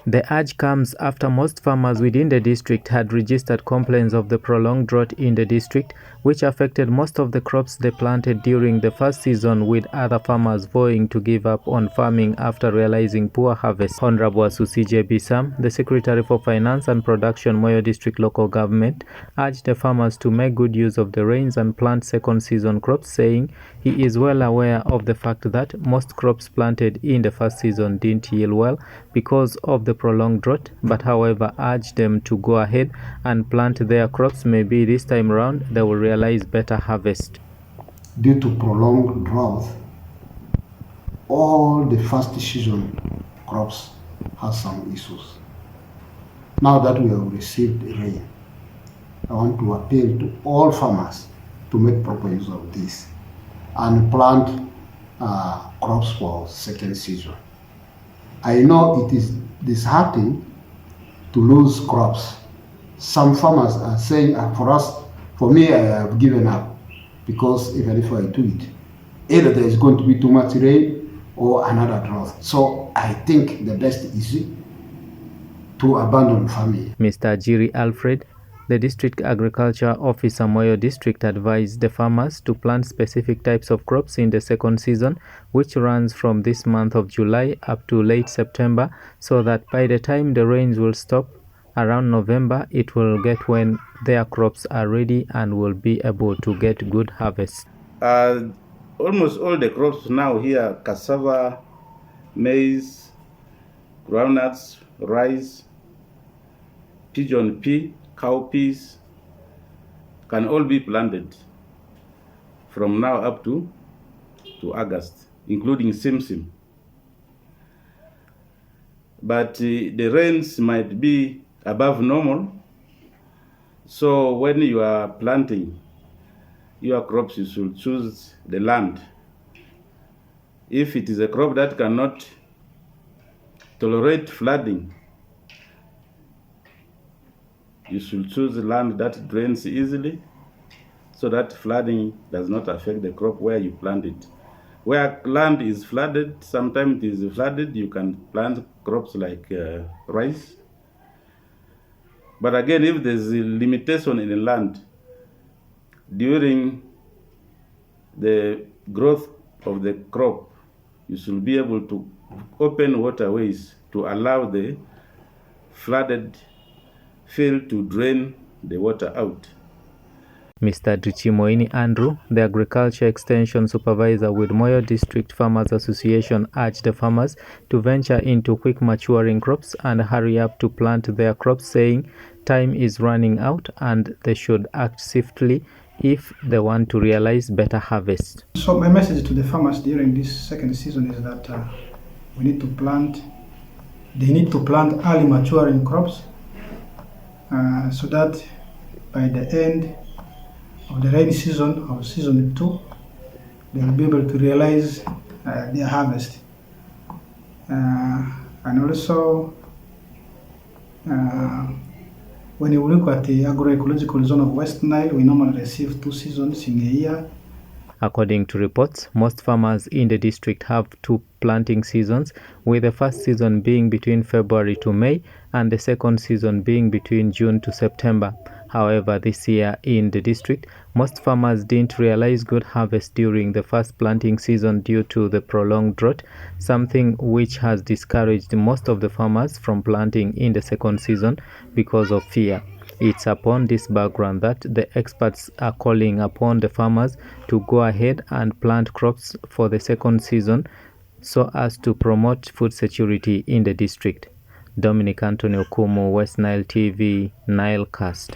The urge comes after most farmers within the district had registered complaints of the prolonged drought in the district, which affected most of the crops they planted during the first season, with other farmers vowing to give up on farming after realizing poor harvest. Honorable Asusije Bisam, the Secretary for Finance and Production, Moyo District Local Government, urged the farmers to make good use of the rains and plant second season crops, saying he is well aware of the fact that most crops planted in the first season didn't yield well because of the prolonged drought, but however urged them to go ahead and plant their crops. Maybe this time around they will realize better harvest. Due to prolonged drought, all the first season crops have some issues. Now that we have received rain, I want to appeal to all farmers to make proper use of this and plant crops for second season. I know it is disheartening to lose crops. Some farmers are saying, for me, I have given up, because even if I do it, either there is going to be too much rain or another drought. So I think the best is to abandon farming. Mr. Jiri Alfred, the District Agriculture Officer, Moyo District, advised the farmers to plant specific types of crops in the second season, which runs from this month of July up to late September, so that by the time the rains will stop around November, it will get when their crops are ready and will be able to get good harvest. Almost all the crops now here: cassava, maize, groundnuts, rice, pigeon pea, cowpeas, can all be planted from now up to August, including simsim. But the rains might be above normal, so when you are planting your crops, you should choose the land. If it is a crop that cannot tolerate flooding, you should choose land that drains easily, so that flooding does not affect the crop where you plant it. Where land is flooded, sometimes it is flooded, you can plant crops like rice. But again, if there's a limitation in the land during the growth of the crop, you should be able to open waterways to allow the flooded field to drain the water out. Mr. Drichimoini Andrew, the Agriculture Extension Supervisor with Moyo District Farmers Association, urged the farmers to venture into quick maturing crops and hurry up to plant their crops, saying time is running out and they should act swiftly if they want to realize better harvest. So my message to the farmers during this second season is that they need to plant early maturing crops, so that by the end of the rainy season of season 2, they will be able to realize their harvest. And also, when you look at the agroecological zone of West Nile, we normally receive 2 seasons in a year. According to reports, most farmers in the district have 2 planting seasons, with the first season being between February to May and the second season being between June to September. However, this year in the district, most farmers didn't realize good harvest during the first planting season due to the prolonged drought, something which has discouraged most of the farmers from planting in the second season because of fear. It's upon this background that the experts are calling upon the farmers to go ahead and plant crops for the second season so as to promote food security in the district. Dominic Anthony Okumu, West Nile TV, Nilecast.